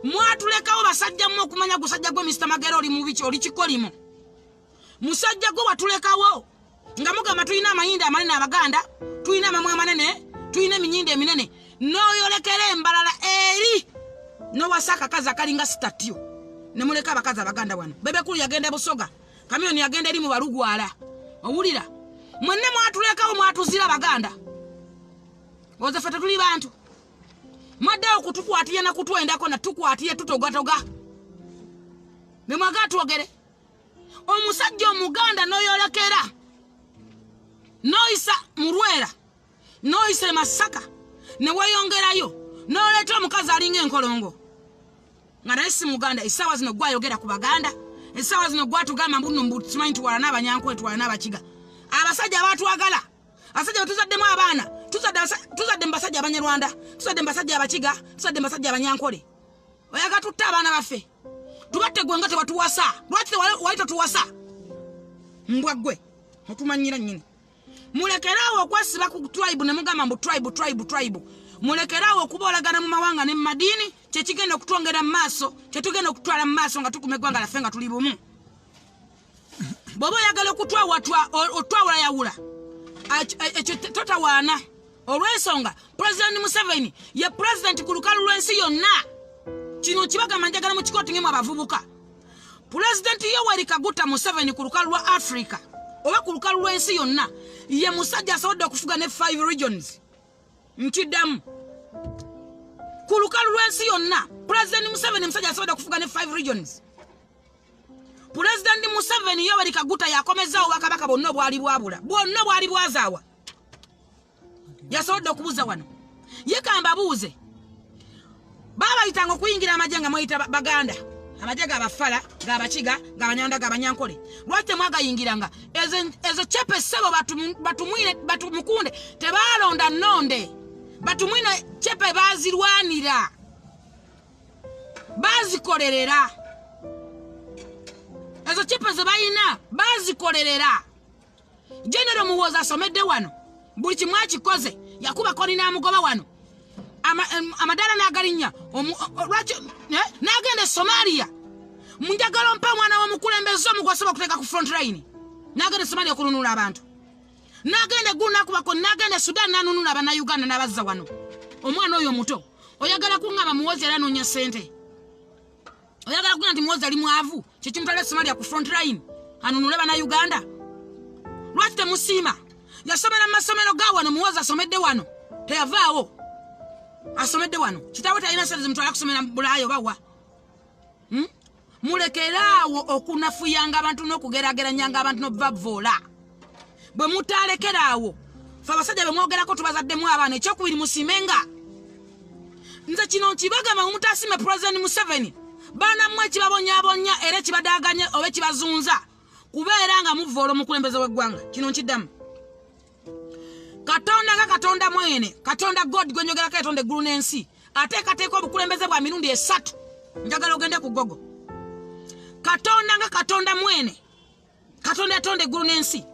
mwatulekawo basajja mu okumanya gusajja gwe Mr. Magero oli mu bichi oli kikolimo musajja gwe watulekawo nga mugamba tulina amayinda amanene abaganda tulina amamwe amanene tulina eminyinda eminene noyolekera embalala eri nowasaka kaza kalinga statue ne muleka abakazi abaganda wano bebekulu yagenda Busoga kamyoni yagenda eri mu balugwala owulira mwenne mwatulekawo mwatuzira abaganda oze fete tuli bantu mwaddewo kutukwatiye na kutwendako na tukwatiye tutogatoga ne mwagatwogere omusajja omuganda noyolekera noisa Murwera noisa Masaka ne wayongerayo noleta omukazi alinga enkolongo nga naye si muganda esawa zino gwayogera ku baganda esawa zino gwatugamba mbuno tumanyi tuwala n'abanyankwe tuwala n'abakiga abasajja batwagala abasajja tuzaddemu abaana tuzadde mbasajja abanyarwanda tuzadde mbasajja abakiga tuzadde mbasajja abanyankole oyaga tutta abaana baffe tubatte gwe nga tebatuwasa lwaki walito tuwasa mbwaggwe otumanyira nnyini mulekerawo okwesiba ku tribe ne mugamba mbu tribe mulekerawo okubolagana mu mawanga ne mu madini kyekigenda okutwongera mu maaso kyetugenda okutwala mu maaso nga tukuma eggwanga laffe nga tuli bumu bw'oba oyagala otwawula yawula ekyo totawaana olw'ensonga President Museveni ye president ku lukalu lw'ensi yonna kino kibagamba njagala mu kikooti ngemu abavubuka President Yoweri Kaguta Museveni ku lukalu lwa Africa oba ku lukalu lw'ensi yonna ye musajja asobodde okufuga ne 5 regions nkiddamu ku lukalu lw'ensi yonna President Museveni musajja asobodde okufuga ne 5 regions President Museveni Yoweri Kaguta yakomezaawo bakabaka bonna bwali bwabula bwonna bwali bwazaawa yasobodde okubuuza wano yekamba buuze babayitanga okuyingira amajje nga mwayita baganda amajje g'abafala g'abakiga g'abanyanda g'abanyankole lwaki mwagayingiranga ezo cepe sebo batumukunde tebalonda nnonde batumwine cepe bazirwanira bazikolerera ezo cepe ze bayina bazikolerera General Muhoozi asomedde wano buli kimu akikoze yakuba koni n'amugoba wano amadala n'agalinya lwaki n'agenda Somalia munjagala mpa mwana w'omukulembeze omugwasobola okuteeka ku front line n'agenda Somalia okununula abantu n'agenda eggulu n'akubako n'agenda Sudan n'anunula abannauganda n'abazza wano omwana oyo omuto oyagala kuŋŋamba Muhoozi era anoonya ssente oyagala kuŋŋamba nti Muhoozi ali mwavu kyekimutwala Somalia ku front line anunule bannauganda lwaki temusiima yasomera mu masomero ga wano Muhoozi asomedde wano teyavaawo asomedde wano kitawe talina sente zimutwala kusomera Bulaaya oba wa mulekeraawo okunafuyanga abantu n'okugerageranyanga abantu n'obuvavoola bwe mutalekeraawo fe abasajja be mwogerako tubazaddemu abaana ekyokubiri musimenga nze kino nkibagamba mumutasime President Museveni baana mmwe ekibabonyaabonya era ekibadaaganye oba ekibazunza kubeera nga muvoola omukulembeze w'eggwanga kino nkiddamu Katonda nga Katonda mwene Katonda God gwenyogerako yatonda eggulu n'ensi ateekateeka obukulembeze bwa mirundi 3 njagala ogende ku gogo Katonda nga Katonda mwene Katonda yatonda eggulu n'ensi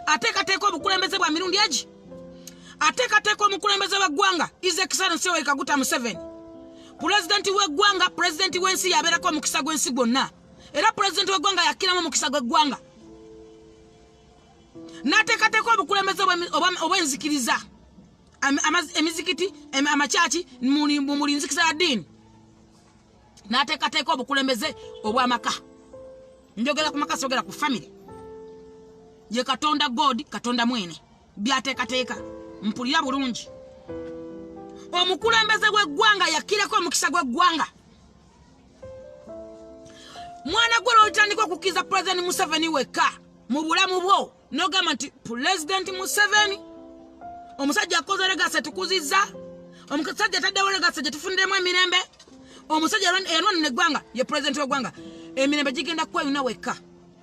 ateekateeka obukulembeze bwa mirundi egi ateekateeka omukulembeze w'eggwanga His Excellency Yoweri Kaguta Museveni President w'eggwanga President w'ensi yabeerako omukisa gw'ensi gwonna era President w'eggwanga yakkiramu omukisa gw'eggwanga n'ateekateeka obukulembeze obw'enzikiriza emizikiti amakyaki muli nzikiriza ya ddiini n'ateekateeka obukulembeze obw'amaka njogera ku maka sogera ku family ye Katonda God Katonda mwene byateekateeka mpulira bulungi omukulembeze gw'eggwanga yakkirako omukisa gw'eggwanga mwana gwe lwotandika okukkiriza President Museveni wekka mu bulamu bwo nogamba nti President Museveni omusajja akoze legasi tukuzizza omusajja taddewo legasi gye tufuniremu emirembe omusajja yanwana n'eggwanga ye President w'eggwanga emirembe gigenda kukweyuna wekka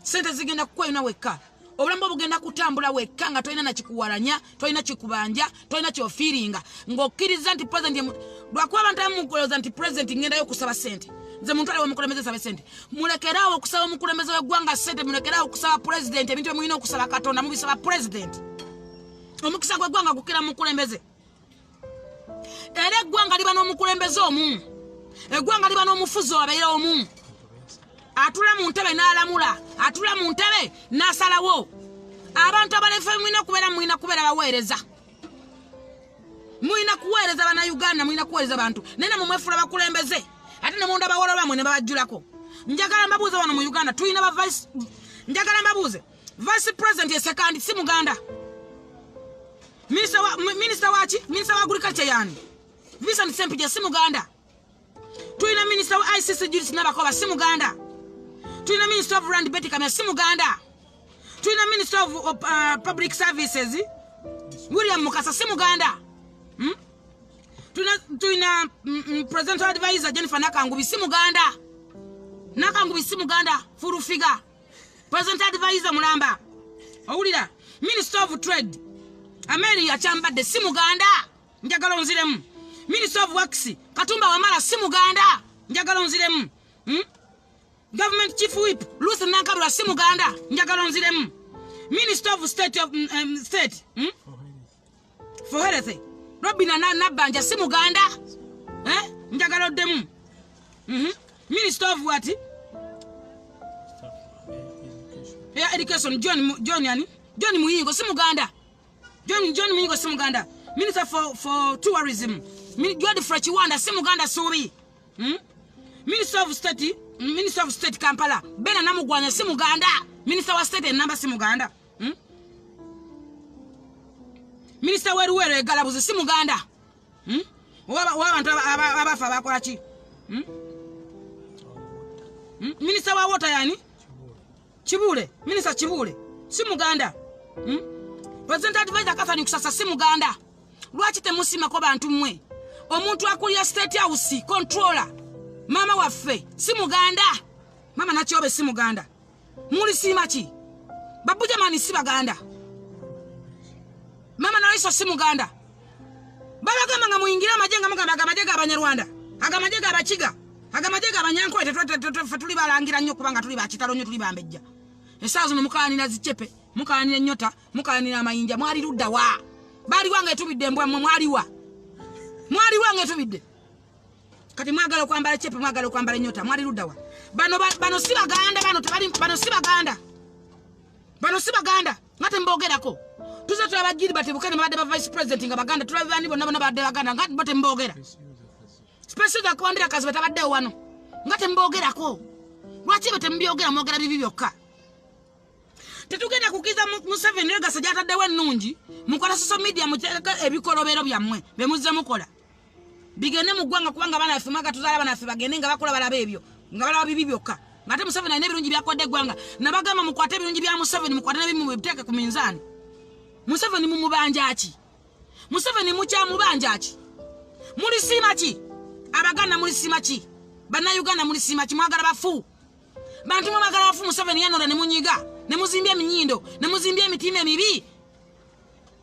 sente zigenda kukweyuna wekka obulamu bugenda kutambula wekka nga tolina nakikuwalanya tolina kikubanja tolina kyofiiringa ng'okkiriza nti President lwakuba abantu abamukolooza nti President ngendayo okusaba sente nze muntu ali omukulembeze sabe sente mulekeraawo okusaba omukulembeze w'eggwanga sente mulekeraawo okusaba President ebintu emulina okusaba Katonda mubisaba President omukisa gw'eggwanga gukkira mu mukulembeze era eggwanga liba n'omukulembeze omu eggwanga liba n'omufuzi abeera omu atula mu ntebe n'alamula atula mu ntebe n'asalawo abantu abalefe mwina kubeera baweereza mwina kuweereza bannayuganda mwina kuweereza bantu naye namwe mwefula bakulembeze ate ne munda bawolo bamwe ne babajjulako njagala mbabuuze wano mu Uganda tulina ba vice njagala mbabuuze vice president ye second si muganda minister wa agriculture yani Vincent Sempija si muganda tulina minister wa ICC Judith Nabakoba si muganda tulina minister of land Betty Kamya si muganda tulina minister of public services William Mukasa si muganda tulina president advisor Jennifer Nakangubi si muganda Nakangubi si muganda full figure president advisor Mulamba owulira minister of trade Ameri achambadde si muganda njagala onziremu minister of works Katumba Wamala si muganda njagala onziremu government chief whip Lucy Nankabula si muganda njagala onziremu minister of state of state for health Robin Nabanja si muganda njagala oddemu minister of what education John Muyingo si muganda John Muyingo si muganda minister for tourism Godfrey Chiwanda si muganda subi minister of state Kampala Bena Namugwanya si muganda minister wa state namba si muganda minister wa Ruwero Galabuzi si muganda wabantu abafa bakola ki minister wa water yani Chibule minister Chibule si muganda president advisor Kathani Kusasa si muganda lwaki temusima ko bantu mmwe omuntu akulya state house controller mama waffe si muganda mama Nakyobe si muganda muli sima ki Babuja mani si baganda mama Naiso si muganda babagamba nga muyingira amajenga mugamba amajega abanyarwanda agamajega abakiga agamajega abanyanko tuli balangira nnyo kubanga tuli bakitalo nnyo tuli bambejja esaazo mukanira zichepe mukanira nyota mukanira amayinja mwali ludda wa bali wange tubidde mbwa mwali wange tubidde kati mwagala kwambala chepe mwagala kwambala nyota mwali ludda wa bano si baganda bano si baganda ngate mbogerako tuza twabagiri batebukane babadde ba vice president nga baganda tulabani bonna babadde baganda ngate bote mbogera special da kwandira kazi batabadde wano ngate mbogerako lwaki batembyogera mwogera bibi byokka tetugenda kukiza Museveni ega sajata dewe nnungi mukola social media muteka ebikolobero byammwe bemuzze mukola bigene mugwanga kubanga bana afi maka tuzala bana afi bagene nga bakola balaba ebyo nga balaba bibi byokka ngate Museveni ayina ebirungi byakodde gwanga nabagamba mukwate ebirungi bya Museveni mukwate nebimu biteke ku minzani Museveni mumubanja ki Museveni mucha mubanja ki muli sima ki abaganda muli sima ki bana Uganda muli sima ki mwagala bafu bantu mwagala bafu Museveni yanora ne munyiga ne muzimbye minyindo ne muzimbye emitima emibi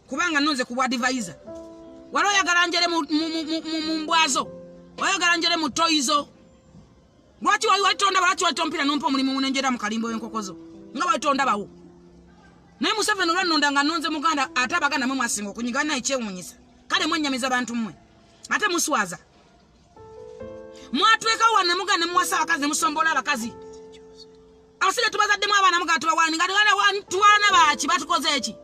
kubanga nonze ku advisor walo yagalanjere mu mbwazo wayogalanjere mu toizo lwaki wayitonda lwaki watompira nompo mulimu munenjera mu kalimbo wenkokozo nga wayitonda bawo naye Museveni olwanonda nga nonze muganda atabaganda mwe mwasinga okunyigana ekyewunyisa kale mwennyamiza bantu mmwe ate muswaza mwatweka wane muganda mwasa abakazi musombola abakazi asile tubazadde mu abana muganda tubawani nga tuwana baki batukoze eki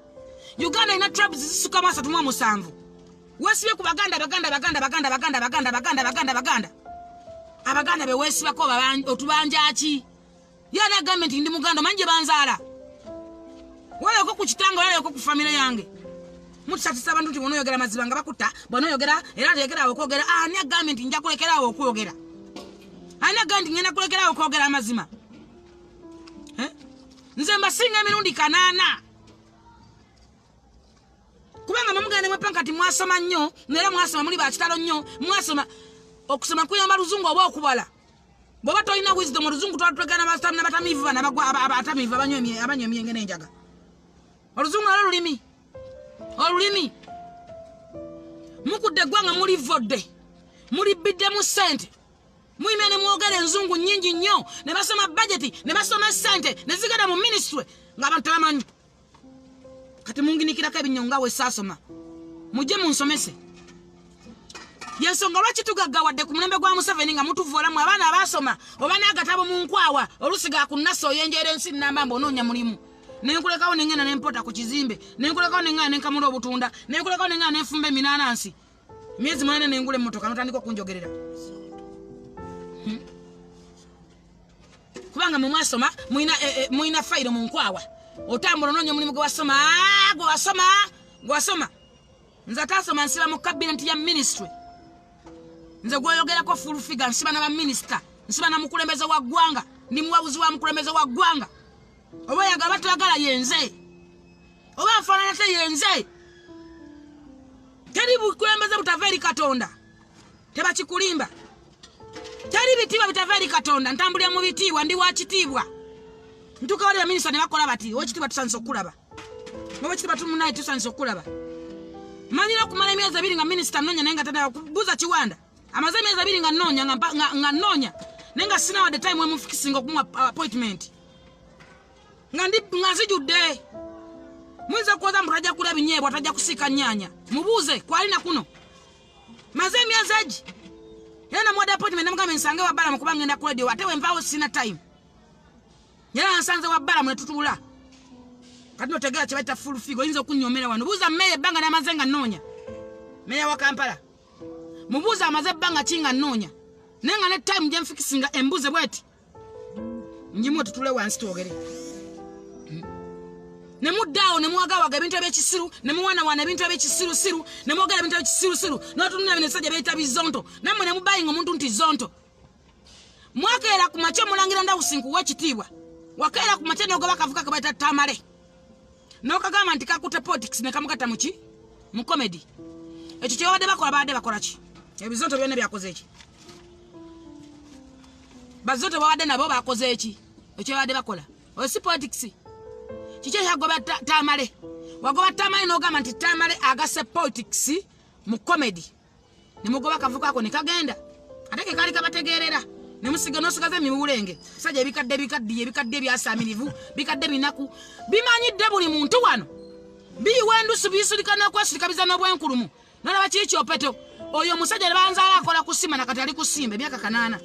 Uganda ina tribes zisuka masa tumwa musanvu wesibe ku baganda abaganda be wesibe ko otubanja ki yana government ndi muganda manje banzala wale ko kuchitanga wale ko ku family yange mutsatisa abantu tibono yogera mazibanga bakuta bono yogera era yogera okogera ani government nja kulekera okogera ani gandi ngena kulekera okogera amazima nze mbasinga emirundi kanana kubanga mamugane mwepankati mwasoma nnyo nera mwasoma muli bakitalo nnyo mwasoma okusoma kuyamba luzungu oba okubala boba toyina wisdom oluzungu twatwegana bastamina batamivu bana bagwa abatamivu abanywe emyenge n'enjaga oluzungu olulimi mukudde gwanga muli vodde muli bidde mu sente muimene mwogere nzungu nyingi nnyo ne basoma budget ne basoma sente ne zigada mu ministry ng'abantu bamanyi kati munginikirako ebinyonga we sasoma mujje munsomese yensonga lwaki tugaggawadde ku mulembe gwa Museveni nga mutuvuolamu abaana abasoma oba n'agatabo mu nkwawa olusiga ku nnasi oyenjeera ensi nnamba mbonoonya mulimu nenkulekawo nengenda nempota ku kizimbe nenkulekawo nengenda nenkamula obutunda nenkulekawo nengenda nenfumba eminaanansi myezi 8 nengula emmotoka notandika okunjogerera kubanga mumwasoma muina fayiro mu nkwawa otambula onoonya omulimu gwe wasoma nze atasoma nsiba mu cabinet ya ministry nze gwoyogerako full figure nsiba na baminisita nsiba na mukulembeze wa ggwanga ndi muwabuzi wa mukulembeze wa ggwanga oba yagala batwagala yenze oba nfaanana te yenze teri bukulembeze butava eri Katonda tebakikulimba teri bitiibwa bitava eri Katonda ntambulira mu bitiibwa ndi wa kitiibwa ntukawalira minisita ne bakola bati owekitiibwa tusanise okulaba owekitiibwa tumunaye tusanise okulaba manyira okumala emyezi 2 nga minisita nnonya naye nga tadala kubuuza Kiwanda amaze emyezi 2 nga nnonya nga nnonya naye nga sina wadde time wemufikisinga okumuwa appointment nga nzijudde muyinza okuwoza mbu tajja kulya binyeebwa tajja kusiika nnyanya mubuuze kwalina kuno maze emyezi egi era namuwadde appointment namugamba nsange wabbala mukuba ngenda ku radio ate wenvaawo sina time era nsanze wabbala mwe tutuula kati notegera kye bayita full figure oyinza okunyomera wano buuza mmeeya ebbanga n'amaze nga nnoonya meeya wa Kampala mubuuza amaze ebbanga ki nga nnoonya naye nga ne time gye nfikisinga embuuze bweti njimu tutule wansi twogere ne muddaawo ne muwagawaga ebintu ebyekisiru ne muwanawana ebintu ebyekisirusiru ne mwogera ebintu ebyekisirusiru n'otunula bino essajja byeyita bizonto nammwe ne mubayinga omuntu nti zonto mwakeera ku makya omulangira Ndawusi w'ekitiibwa wakeera ku makya n'ogoba akavuka ke bayita Tamale n'okagamba nti kakute politics ne kamugatta muki mu comedy ekyo kye babadde bakola ki ebizonto byonna byakoze eki bazonto babadde nabo bakoze eki ekyo babadde bakola oyo si politics kiki ekyagoba Tamale wagoba Tamale n'ogamba nti Tamale agase politics mu comedy ne mugoba akavuka ako ne kagenda ate ke kaali kabategeerera ne musiga n'osigaza emiwulenge sajja ebikadde ebyasaamirivu bikadde binaku bimanyidde buli muntu wano biwendusu bisulika n'okwesirika biza n'obwenkulumu nolaba kiri kyopeto oyo omusajja ne banzaala akola kusima nakati ali kusimba emyaka 8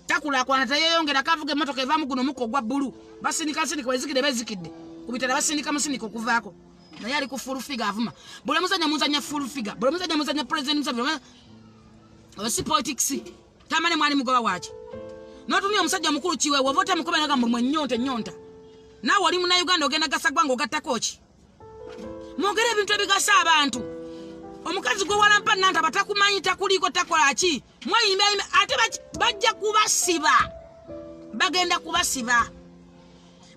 takulaakulana teyeyongera kavuga emmotoka evaamu guno muko ogwa bbulu basindika wezikidde bezikidde kubitala basindika musindika okuvaako naye ali ku full figure avuma buli muzanya full figure buli muzanya president Museveni osi politics Tamale mwali mugoba waki n'otumye omusajja mukulu kiweewa ova otamukoberaga mbu mwe nyonta naawe oli Munnayuganda ogenda gasa gwanga ogattako ki mwogere ebintu ebigasa abantu omukazi gwe walampa nanta batakumanyi takuliko takola ki mwayimba ate bajja kubasiba bagenda kubasiba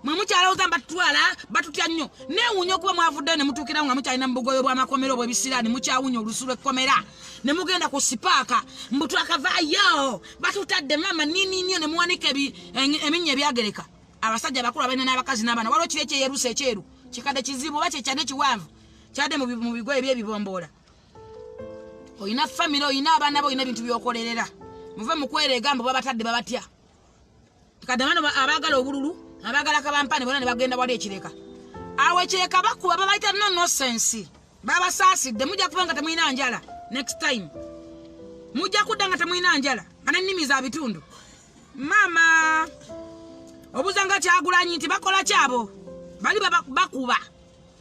mwe mukyalowooza mbatutwala batutya nnyo neewuunya okuba mwavuddeyo ne mutuukirawo nga mukyalina mubugoyo bw'amakomera obw'ebisiraani mukyawunya olusu lw'ekkomera ne mugenda ku sipaaka mbu twakavaayo batutadde mama nininio ne muwanika eminnya ebyagereka abasajja bakulu abalina n'abakazi n'abaana waliwo kiri ekyeyerusa ekyeru kikadde kizibu oba kyekyadde kiwanvu kyadde mu bigoye by'ebibomboola oyina famire oyina abaana bo oyina ebintu byokolerera muve mukwereega mbu babatadde babatya kadde bano abaagala obululu abagala kabampane bonna ne bagenda wali ekireka awo ekireka bakuba babayita nonsense babasaasidde mujja kuba nga temulina njala next time mujja kudda nga temulina njala ana nnimi za bitundu mama obuuza nga Kyagulanyi nti bakola kyabo bali bakuba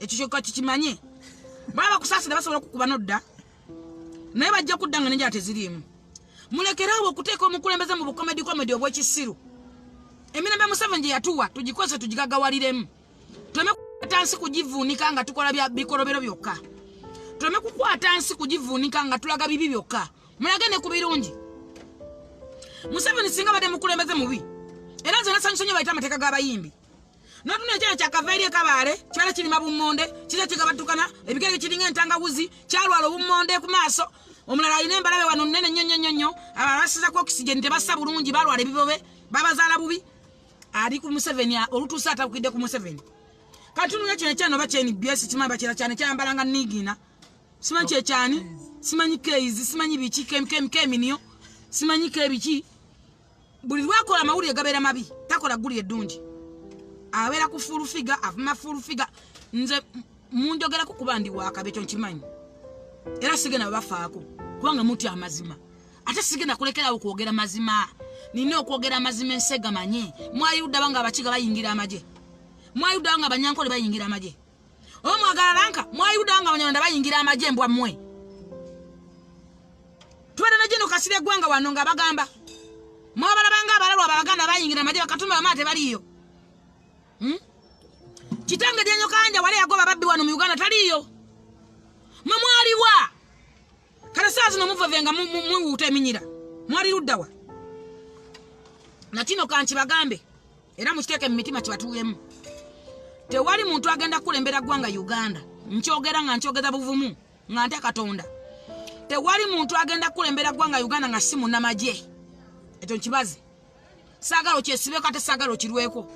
ekyo kyokka kikimanye baba bakusaasira basobola okukuba nodda naye bajja kudda nga nenjala teziriimu mulekerawo okuteeka omukulembeze mu bukomedi obw'ekisiru emirembe Museveni gye yatuwa tugikozese tugigagawaliremu tuleme kukwata nsi kugivuunika nga tukola bikolobero byokka tuleme kukwata nsi kugivuunika nga tulaga bibi byokka mulage ne ku birungi Museveni singa badde mukulembeze mubi era nze nasanyusa nnyo bayita amateeka g'abayimbi n'otunula ekyana kyakavairi ekabaale kyala kirima bummonde kira kigabatukana ebigere kiringa entangawuzi kyalwala obummonde ku maaso omulala alina embalabe wano nnene nnyo abalala basizako okisigeni tebassa bulungi balwala ebibobe babazaala bubi ali ku Museveni olutuusa atakukidde ku Museveni kati tunula kino ekyano oba KNBS kimanyi bakira kyane kyambalanga nigina simanyi kyekyani simanyi keizi simanyi biki keminiyo simanyi kebiki buli lwakola amawulire gabeera mabi takola gguli eddungi abeera ku full figure avuma full figure nze munjogerako kuba ndi waakabe ekyo nkimanyi era sigenda babafaako kubanga muti amazima ate sigenda kulekerawo kwogera mazima nina okwogera amazima ensega manye mwayuda banga abakiga bayingira amaje mwayuda banga abanyankole bayingira amaje omwagala lanka mwayuda banga abanyarwanda bayingira amaje mbwa mmwe twere na jeno kasire gwanga wano nga bagamba mwabala banga abalalwa abaganda bayingira amaje bakatumba bamate baliyo kitanga dyenyo kanja wale yagoba babbi wano mu Uganda taliyo mwaliwa kala sazi no muvavenga mu uteminyira mwali luddawa natino kanchi bagambe era mukiteke mu mitima kibatuyemu tewali muntu agenda kulembera gwanga Uganda nkyogera nga nkyogeza buvumu nga nte Katonda tewali muntu agenda kulembera gwanga Uganda nga simu namaje eto nkibazi sagalo kyesibe kate sagalo kirweko